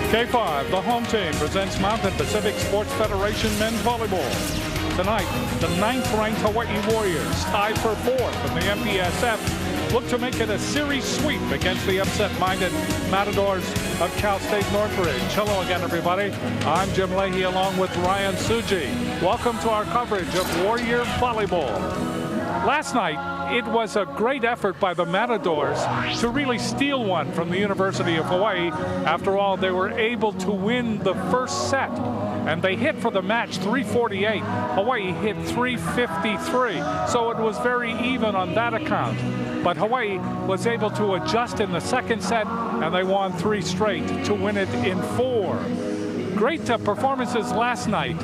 K5, the home team, presents Mountain Pacific Sports Federation men's volleyball. Tonight, the 9th-ranked Hawaii Warriors, tied for 4th in the MPSF, look to make it a series sweep against the upset-minded Matadors of Cal State Northridge. Hello again, everybody. I'm Jim Leahy along with Ryan Suji. Welcome to our coverage of Warrior Volleyball. Last night, it was a great effort by the Matadors to really steal one from the University of Hawai'i. After all, they were able to win the first set, and they hit for the match 348. Hawaii hit 353, so it was very even on that account. But Hawaii was able to adjust in the second set, and they won 3 straight to win it in 4. Great performances last night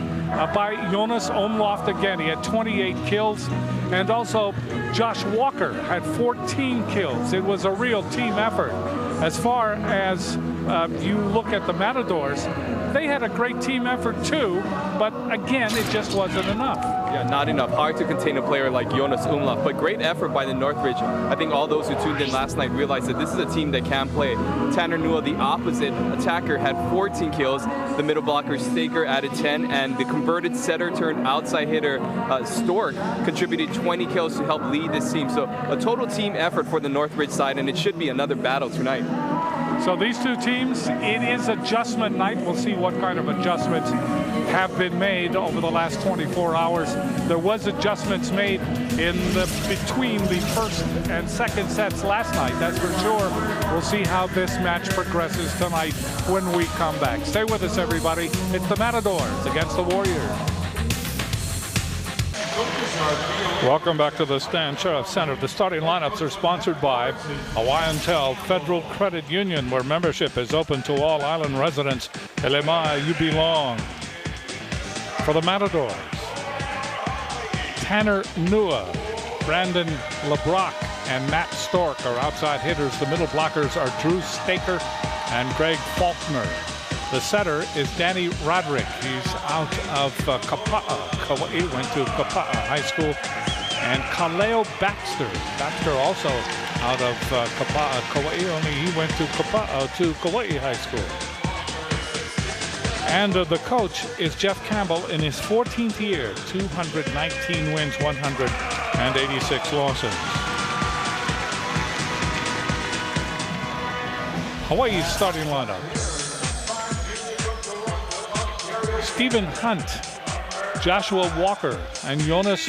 by Jonas Omloft again. He had 28 kills, and also Josh Walker had 14 kills. It was a real team effort. As far as you look at the Matadors, they had a great team effort too, but again, it just wasn't enough. Yeah, not enough. Hard to contain a player like Jonas Umlauf, but great effort by the Northridge. I think all those who tuned in last night realized that this is a team that can play. Tanner Nua, the opposite attacker, had 14 kills. The middle blocker, Staker, added 10, and the converted setter turned outside hitter, Stork, contributed 20 kills to help lead this team. So a total team effort for the Northridge side, and it should be another battle tonight. So these two teams, it is adjustment night. We'll see what kind of adjustments have been made over the last 24 hours. There was adjustments made in between the first and second sets last night, that's for sure. We'll see how this match progresses tonight when we come back. Stay with us, everybody. It's the Matadors against the Warriors. Welcome back to the Stan Sheriff Center. The starting lineups are sponsored by Hawaiian Tel Federal Credit Union, where membership is open to all island residents. Elemai, you belong. For the Matadors, Tanner Nua, Brandon LeBrock, and Matt Stork are outside hitters. The middle blockers are Drew Staker and Greg Faulkner. The setter is Danny Roderick. He's out of Kapa'a. Kauai, went to Kapa'a High School. And Kaleo Baxter. Baxter also out of Kapa'a, Kauai, only he went to Kapa'a to Kauai High School. And the coach is Jeff Campbell in his 14th year, 219 wins, 186 losses. Hawaii's starting lineup. Stephen Hunt, Joshua Walker, and Jonas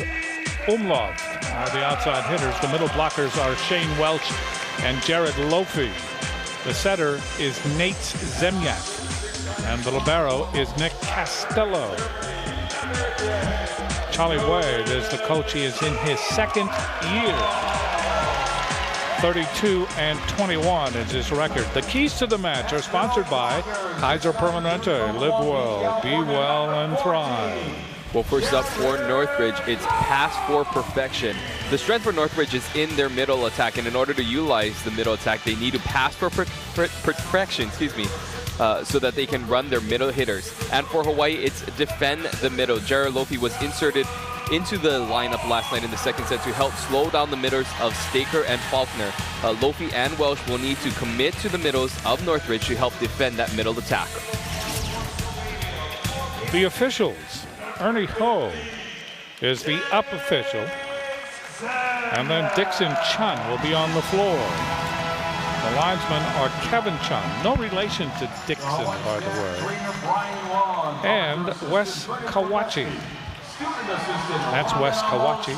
Umlauf are the outside hitters. The middle blockers are Shane Welch and Jared Lofi. The setter is Nate Zemyak, and the libero is Nick Castello. Charlie Wade is the coach. He is in his second year. 32-21 is his record. The keys to the match are sponsored by Kaiser Permanente. Live well, be well, and thrive. Well, first up for Northridge, it's pass for perfection. The strength for Northridge is in their middle attack, and in order to utilize the middle attack, they need to pass for perfection, so that they can run their middle hitters. And for Hawaii, it's defend the middle. Jared Lofi was inserted into the lineup last night in the second set to help slow down the middles of Staker and Faulkner. Lofi and Welsh will need to commit to the middles of Northridge to help defend that middle attack. The officials. Ernie Ho is the up official, and then Dixon Chun will be on the floor. The linesmen are Kevin Chun, no relation to Dixon, by the way, and Wes Kawachi. That's Wes Kawachi,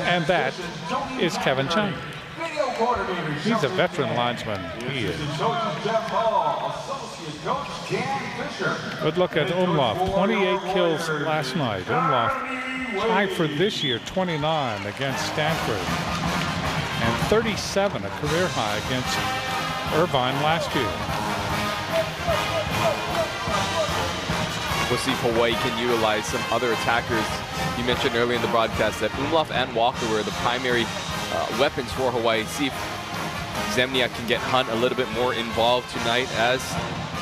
and that is Kevin Chun. He's a veteran linesman. He is. Good look at Umlauf. 28 kills last night. Umlauf tied for this year 29 against Stanford, and 37, a career high, against Irvine last year. We'll see if Hawaii can utilize some other attackers. You mentioned earlier in the broadcast that Umlauf and Walker were the primary weapons for Hawaii. See if Zemniak can get Hunt a little bit more involved tonight as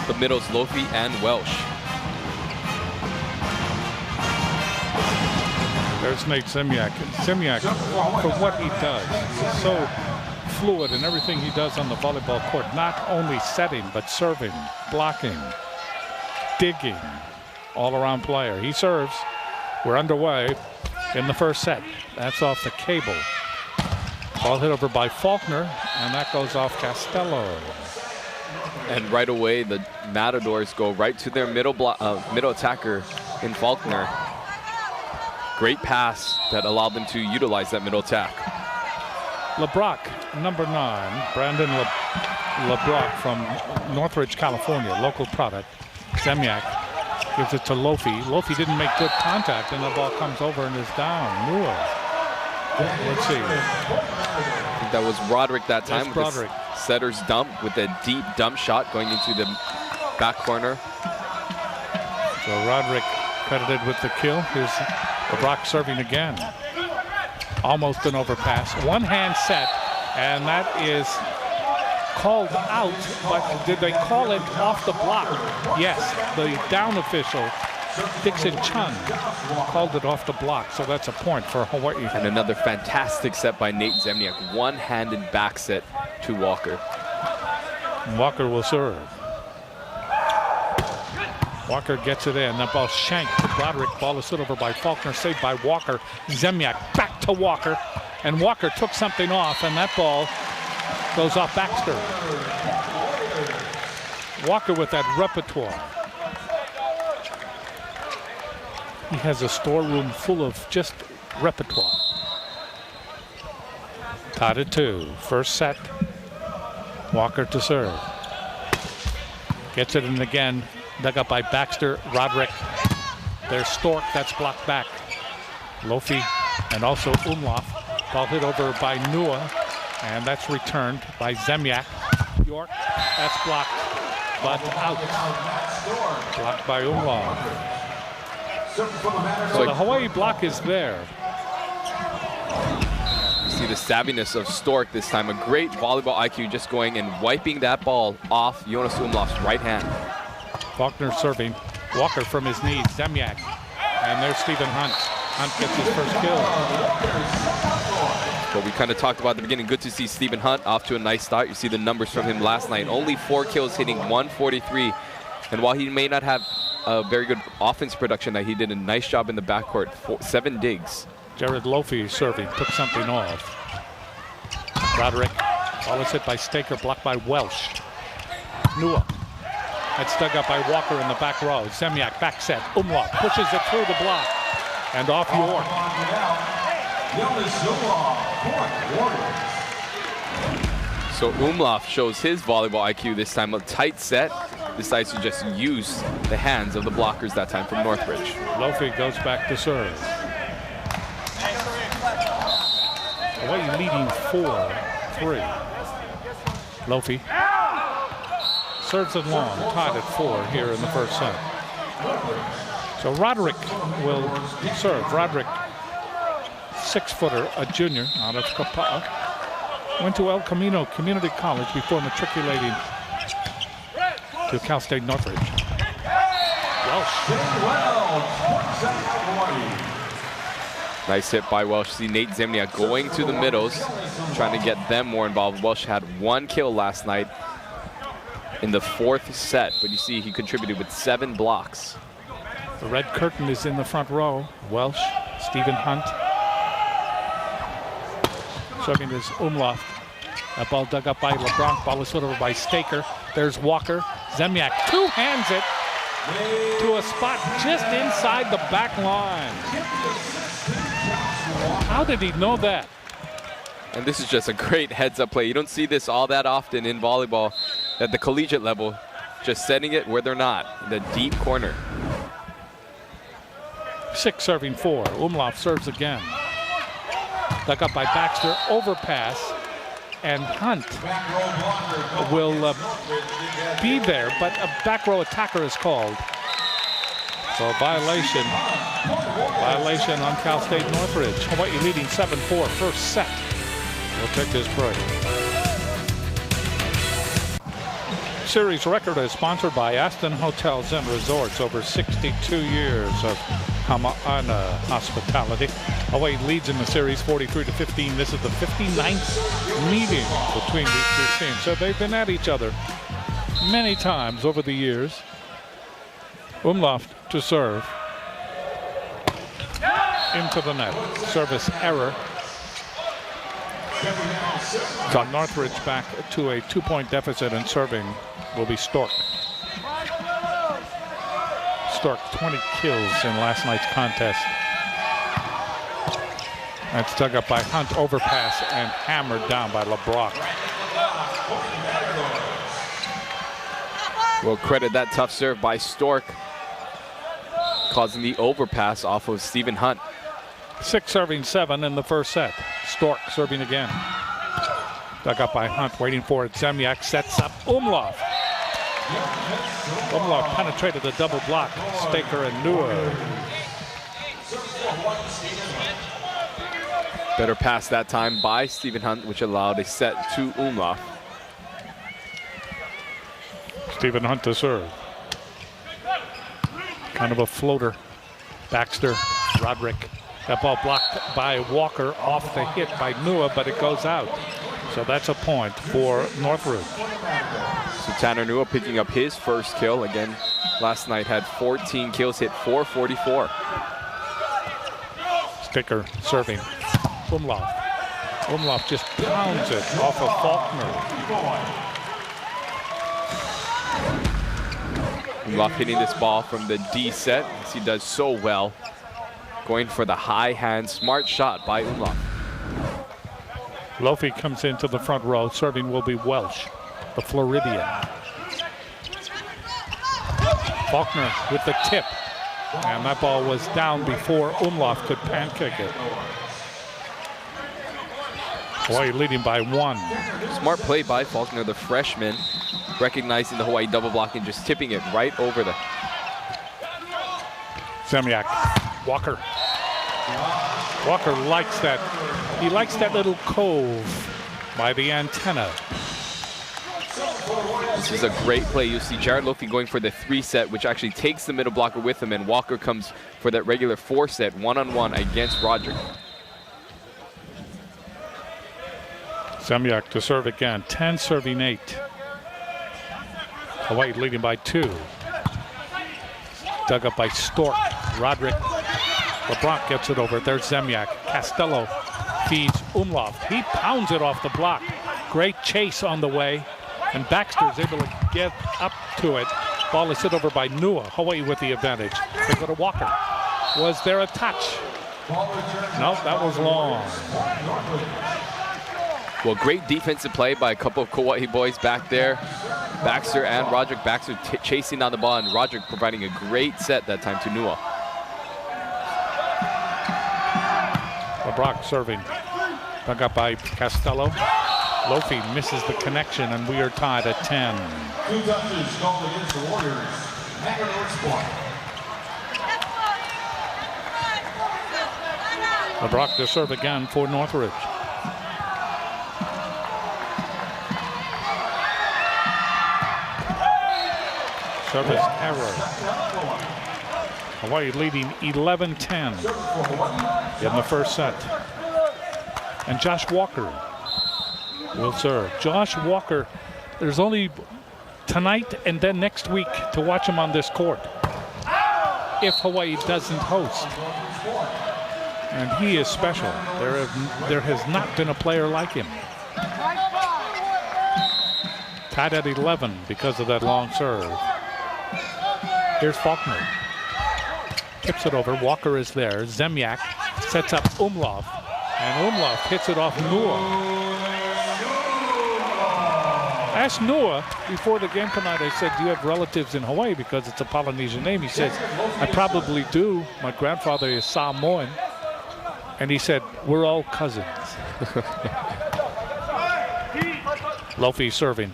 the middles Lofi and Welsh. There's Nate Zemniak. Zemniak, for what he does, so fluid in everything he does on the volleyball court. Not only setting, but serving, blocking, digging, all-around player. He serves. We're underway in the first set. That's off the cable. Ball hit over by Faulkner, and that goes off Castello. And right away, the Matadors go right to their middle attacker in Faulkner. Great pass that allowed them to utilize that middle attack. LeBrock, number 9, Brandon LeBrock from Northridge, California, local product. Zemyak gives it to Lofi. Lofi didn't make good contact, and the ball comes over and is down. Newell. Let's see. I think that was Roderick that time. With Roderick. Setter's dump with a deep dump shot going into the back corner. So Roderick credited with the kill. Here's LeBrock serving again. Almost an overpass. One hand set, and that is called out, but did they call it off the block? Yes, the down official, Dixon Chun, called it off the block, so that's a point for Hawaii. And another fantastic set by Nate Zemniak. One-handed back set to Walker. Walker will serve. Walker gets it in. That ball shanked to Broderick. Ball is hit over by Faulkner, saved by Walker. Zemniak back to Walker, and Walker took something off, and that ball goes off Baxter. Walker with that repertoire. He has a storeroom full of just repertoire. Tied at 2. First set. Walker to serve. Gets it in again. Dug up by Baxter. Roderick. There's Stork. That's blocked back. Lofi and also Umlauf. Ball hit over by Nua. And that's returned by Zemyak. York. That's blocked. But out. Blocked by Umlauf. So the Hawaii block is there. See the savviness of Stork this time. A great volleyball IQ, just going and wiping that ball off Jonas Umlauf's right hand. Faulkner serving. Walker from his knees. Zemyak. And there's Stephen Hunt. Hunt gets his first kill. But we kind of talked about at the beginning. Good to see Stephen Hunt off to a nice start. You see the numbers from him last night. Only 4 kills, hitting 143. And while he may not have a very good offense production, that he did a nice job in the backcourt. 7 digs. Jared Lofi serving, took something off. Roderick, ball is hit by Staker, blocked by Welsh. Nua, that's dug up by Walker in the back row. Zemyak, back set. Umlauf pushes it through the block and off York. So Umlauf shows his volleyball IQ this time. A tight set. Decides to just use the hands of the blockers that time from Northridge. Lofi goes back to serve. Hawaii leading 4-3. Lofi serves it long, tied at 4 here in the first set. So Roderick will serve. Roderick, 6-footer, a junior out of Kapa'a. Went to El Camino Community College before matriculating to Cal State Northridge. Welsh. Nice hit by Welsh. See Nate Zemniak going to the middles, trying to get them more involved. Welsh had 1 kill last night in the 4th set, but you see he contributed with 7 blocks. The red curtain is in the front row. Welsh, Stephen Hunt. Serving is Umlauf. That ball dug up by LeBron. Ball was hit over by Staker. There's Walker. Zemyak two-hands it to a spot just inside the back line. How did he know that? And this is just a great heads-up play. You don't see this all that often in volleyball at the collegiate level. Just setting it where they're not, in the deep corner. 6 serving 4. Umlauf serves again. Dug up by Baxter. Overpass. And Hunt will be there, but a back row attacker is called. So violation on Cal State Northridge. Hawaii leading 7-4, first set. We'll take this break. Series record is sponsored by Aston Hotels and Resorts. Over 62 years of hospitality. Hawaii leads in the series 43-15. This is the 59th meeting between these two teams. So they've been at each other many times over the years. Umlauf to serve. Into the net. Service error. So Northridge back to a 2-point deficit, and serving will be Stork. Stork 20 kills in last night's contest. That's dug up by Hunt, overpass, and hammered down by LeBrock. We'll credit that tough serve by Stork, causing the overpass off of Stephen Hunt. 6 serving 7 in the first set. Stork serving again. Dug up by Hunt, waiting for it. Zemyak sets up Umlauf. Umlauf penetrated the double block. Staker and Nua. Better pass that time by Stephen Hunt, which allowed a set to Umlauf. Stephen Hunt to serve. Kind of a floater. Baxter, Roderick. That ball blocked by Walker off the hit by Nua, but it goes out. So that's a point for Northridge. So Tanner Nua picking up his first kill. Again, last night had 14 kills, hit .444. Sticker serving. Umlauf. Umlauf just pounds it off of Faulkner. Umlauf hitting this ball from the D set, as he does so well. Going for the high hand, smart shot by Umlauf. Lofi comes into the front row. Serving will be Welsh, the Floridian. Faulkner with the tip. And that ball was down before Umlauf could pancake it. Hawaii leading by 1. Smart play by Faulkner, the freshman, recognizing the Hawaii double block and just tipping it right over the... Zemyak. Walker. Walker likes that. He likes that little cove by the antenna. This is a great play. You see Jared Lofi going for the 3 set, which actually takes the middle blocker with him, and Walker comes for that regular 4 set, one-on-one against Roderick. Zemyak to serve again. 10 serving 8. Hawaii leading by 2. Dug up by Stork. Roderick. LeBrock gets it over. There's Zemyak. Castello feeds Umlauf. He pounds it off the block. Great chase on the way. And Baxter is able to get up to it. Ball is hit over by Nua. Hawaii with the advantage. They go to Walker. Was there a touch? No, that was long. Well, great defensive play by a couple of Kauai boys back there. Baxter and Roderick. Baxter chasing down the ball, and Roderick providing a great set that time to Nua. LeBrock serving. Dug up by Castello. Lofi misses the connection, and we are tied at 10. 2 touches called against the Warriors. LeBrock to serve again for Northridge. Service error. Hawaii leading 11-10 in the first set. And Josh Walker will serve. Josh Walker, there's only tonight and then next week to watch him on this court if Hawaii doesn't host. And he is special. There has not been a player like him. Tied at 11 because of that long serve. Here's Faulkner. Tips it over. Walker is there. Zemyak sets up Umlauf. And Umlauf hits it off Nua. I asked Nua before the game tonight, I said, do you have relatives in Hawaii? Because it's a Polynesian name. He says, I probably do. My grandfather is Samoan. And he said, we're all cousins. Lofi serving.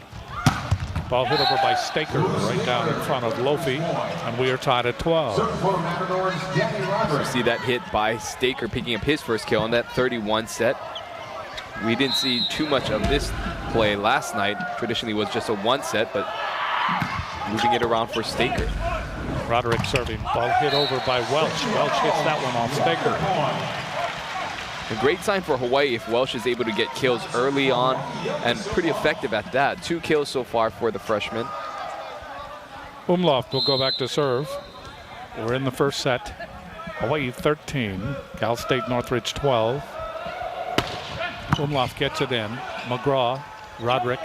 Ball hit over by Staker right down in front of Lofi, and we are tied at 12. You see that hit by Staker picking up his first kill on that 31 set. We didn't see too much of this play last night. Traditionally it was just a 1 set, but moving it around for Staker. Roderick serving. Ball hit over by Welsh. Welsh hits that one off Staker. A great sign for Hawaii if Welsh is able to get kills early on, and pretty effective at that. 2 kills so far for the freshman. Umlauf will go back to serve. We're in the first set. Hawaii 13, Cal State Northridge 12. Umlauf gets it in. McGraw, Roderick,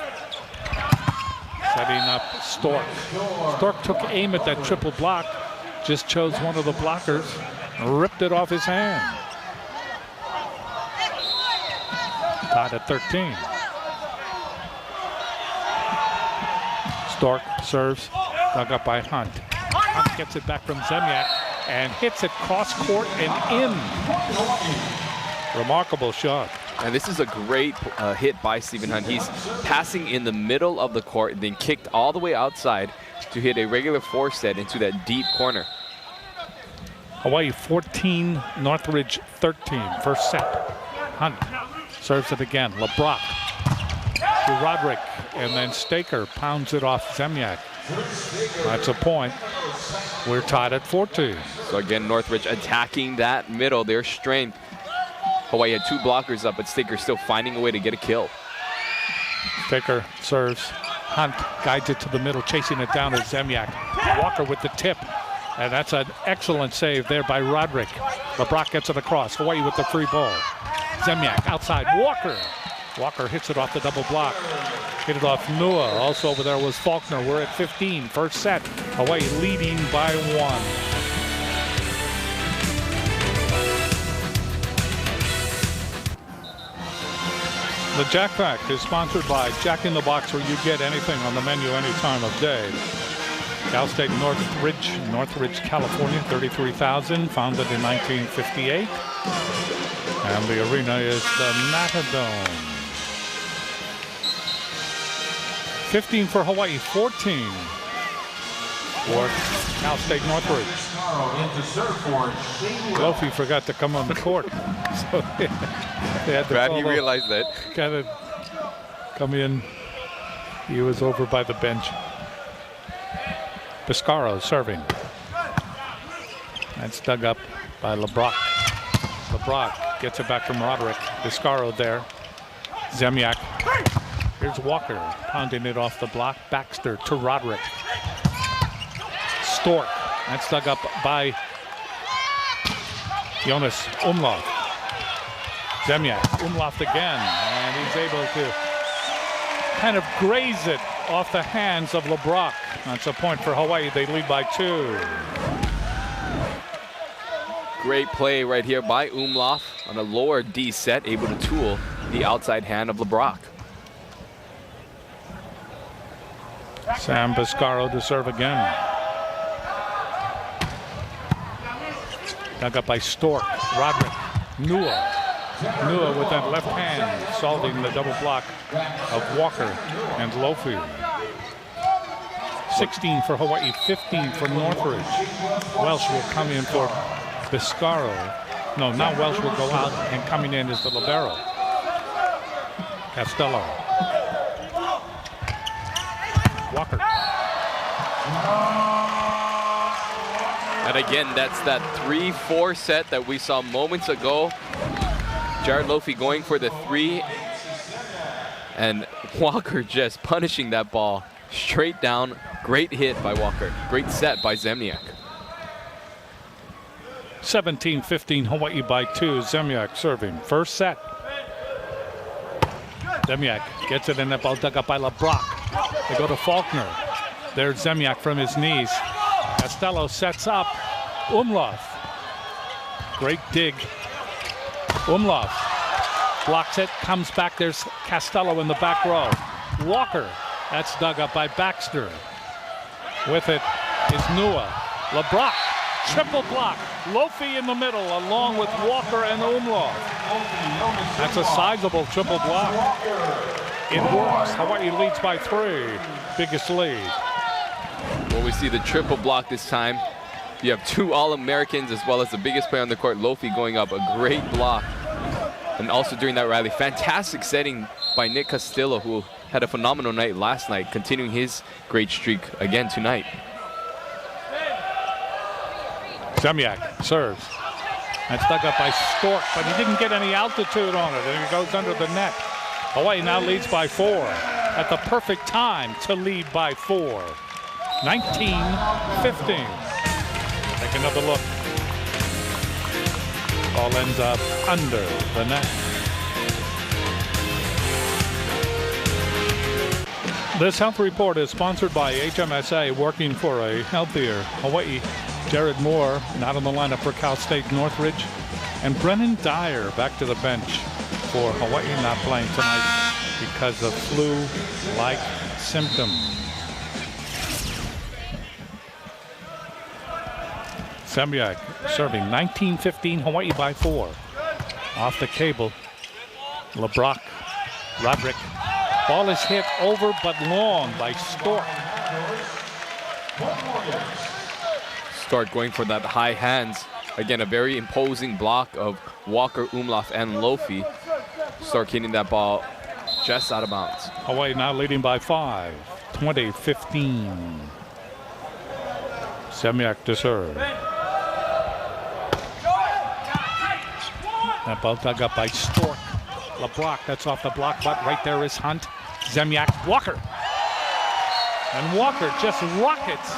setting up Stork. Stork took aim at that triple block, just chose one of the blockers, and ripped it off his hand. Tied at 13. Stork serves, dug up by Hunt. Hunt gets it back from Zemyak and hits it cross court and in. Remarkable shot. And this is a great hit by Stephen Hunt. He's passing in the middle of the court, then kicked all the way outside to hit a regular 4-set into that deep corner. Hawaii 14, Northridge 13, first set. Hunt serves it again. LeBrock to Roderick, and then Staker pounds it off Zemyak. That's a point. We're tied at 14. So again, Northridge attacking that middle, their strength. Hawaii had 2 blockers up, but Staker still finding a way to get a kill. Staker serves. Hunt guides it to the middle, chasing it down to Zemyak. Walker with the tip, and that's an excellent save there by Roderick. LeBrock gets it across. Hawaii with the free ball. Zemyak outside. Walker. Walker hits it off the double block. Hit it off Nua. Also over there was Faulkner. We're at 15. First set. Hawaii leading by 1. The Jack Fact is sponsored by Jack in the Box, where you get anything on the menu any time of day. Cal State Northridge, California, 33,000, founded in 1958. And the arena is the Matadome. 15 for Hawaii, 14 for Cal State Northridge. Lofi forgot to come on the court. So they had to Glad he realized that. Kind of come in. He was over by the bench. Piscaro serving. That's dug up by LeBrock. LeBrock gets it back from Roderick. Piscaro there. Zemyak. Here's Walker pounding it off the block. Baxter to Roderick. Stork. That's dug up by Jonas Umlauf. Zemyak. Umlauf again. And he's able to kind of graze it off the hands of LeBrock. That's a point for Hawaii. They lead by 2. Great play right here by Umlauf on a lower D set, able to tool the outside hand of LeBrock. Sam Piscaro to serve again. Dug up by Stork. Roderick. Nua. Nua with that left hand, solving the double block of Walker and Lofi. 16 for Hawaii, 15 for Northridge. Welsh will come in for Piscaro. No, now Welsh will go out, and coming in is the libero. Costello. Walker. And again, that's that 3-4 set that we saw moments ago. Jared Lofi going for the 3, and Walker just punishing that ball straight down. Great hit by Walker. Great set by Zemyak. 17-15, Hawaii by 2. Zemyak serving. First set. Zemyak gets it in, that ball dug up by LeBrock. They go to Faulkner. There's Zemyak from his knees. Costello sets up Umlauf. Great dig. Umlauf blocks it, comes back. There's Costello in the back row. Walker, that's dug up by Baxter. With it is Nua. LeBrock, triple block. Lofi in the middle, along with Walker and Umlauf. That's a sizable triple block. It works. Hawaii leads by 3. Biggest lead. Well, we see the triple block this time. You have 2 All-Americans as well as the biggest player on the court, Lofi, going up. A great block. And also during that rally, fantastic setting by Nick Castillo, who had a phenomenal night last night, continuing his great streak again tonight. Zemyak serves. That's dug up by Stork, but he didn't get any altitude on it, and it goes under the net. Hawaii now leads by 4 at the perfect time to lead by 4. 19-15. Take another look. Ball ends up under the net. This health report is sponsored by HMSA, working for a healthier Hawaii. Jared Moore not on the lineup for Cal State Northridge. And Brennan Dyer back to the bench for Hawaii, not playing tonight because of flu-like symptoms. Zemyak serving. 19-15, Hawaii by 4. Off the cable. LeBrock, Roderick. Ball is hit over but long by Stork. Stork going for that high hands. Again, a very imposing block of Walker, Umlauf, and Lofi. Stork hitting that ball just out of bounds. Hawaii now leading by 5. 20-15. Zemyak to serve. That ball dug up by Stork. LeBrock, that's off the block, but right there is Hunt. Zemyak, Walker. And Walker just rockets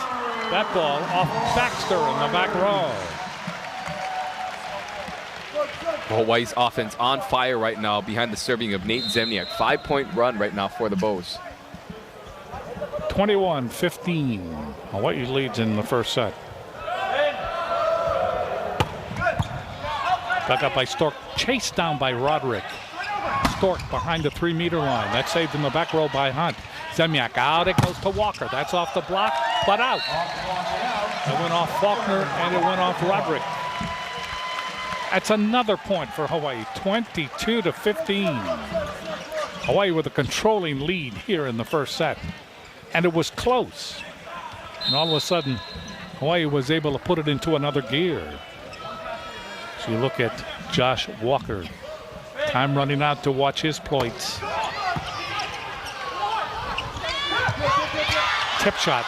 that ball off Baxter in the back row. Hawaii's offense on fire right now behind the serving of Nate Zemyak. 5-point run right now for the Bows. 21-15. Hawaii leads in the first set. Dug up by Stork, chased down by Roderick. Stork behind the 3-meter line. That's saved in the back row by Hunt. Zemyak out, it goes to Walker. That's off the block, but out. It went off Faulkner and it went off Roderick. That's another point for Hawaii, 22-15. Hawaii with a controlling lead here in the first set. And it was close. And all of a sudden, Hawaii was able to put it into another gear. So you look at Josh Walker. Time running out to watch his ploits. Tip shot.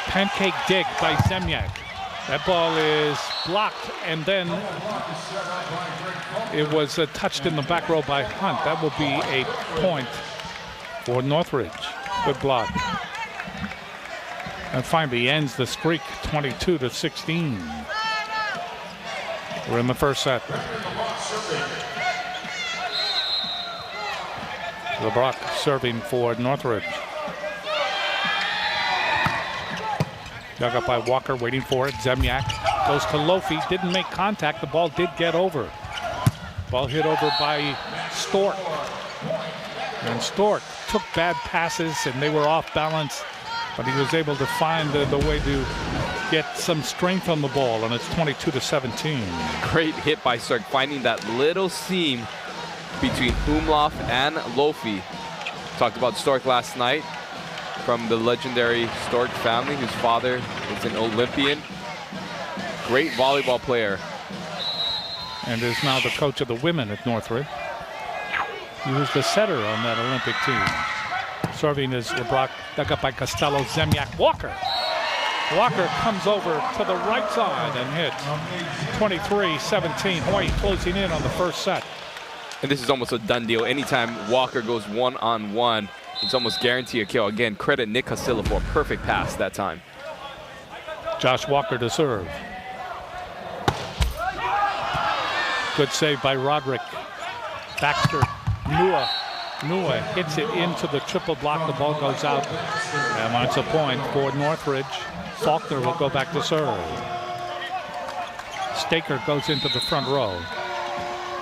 Pancake dig by Zemyak. That ball is blocked, and then it was touched in the back row by Hunt. That will be a point for Northridge. Good block. And finally ends the streak, 22-16. We're in the first set. LeBrock serving for Northridge. Dug up by Walker, waiting for it. Zemyak goes to Lofi, didn't make contact. The ball did get over. Ball hit over by Stork. And Stork took bad passes and they were off balance, but he was able to find the way to get some strength on the ball, and it's 22-17. Great hit by Stork, finding that little seam between Umlauf and Lofi. Talked about Stork last night, from the legendary Stork family, whose father is an Olympian. Great volleyball player. And is now the coach of the women at Northridge. He was the setter on that Olympic team. Serving is LeBrock, dug up by Costello. Zemyak, Walker. Walker comes over to the right side and hits. 23-17. Hawaii closing in on the first set. And this is almost a done deal. Anytime Walker goes one-on-one, it's almost guaranteed a kill. Again, credit Nick Costello for a perfect pass that time. Josh Walker to serve. Good save by Roderick. Baxter, Nua hits it into the triple block. The ball goes out. And that's a point for Northridge. Faulkner will go back to serve. Staker goes into the front row,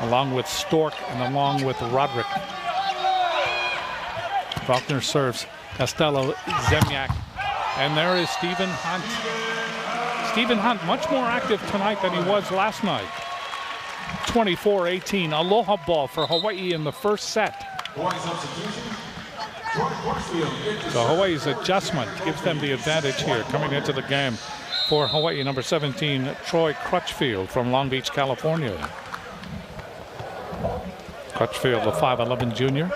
along with Stork and along with Roderick. Faulkner serves. Costello, Zemyak. And there is Stephen Hunt. Stephen Hunt, much more active tonight than he was last night. 24-18. Aloha ball for Hawaii in the first set. So Hawaii's adjustment gives them the advantage here coming into the game for Hawaii. Number 17, Troy Crutchfield from Long Beach, California. Crutchfield, the 5'11 junior.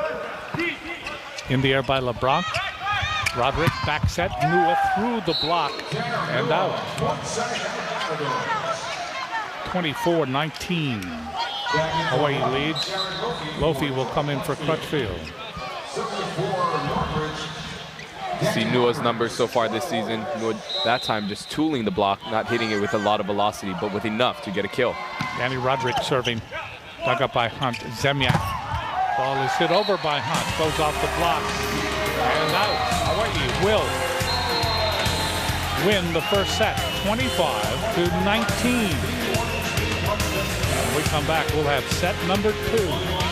In the air by LeBrock. Roderick back set. Nua through the block and out. 24-19. Hawaii leads. Lofi will come in for Crutchfield. See Nua's numbers so far this season. Nua that time just tooling the block, not hitting it with a lot of velocity, but with enough to get a kill. Danny Roderick serving. Dug up by Hunt. Zemyak. Ball is hit over by Hunt. Goes off the block. And out. Hawaii will win the first set, 25-19. When we come back, we'll have set number 2.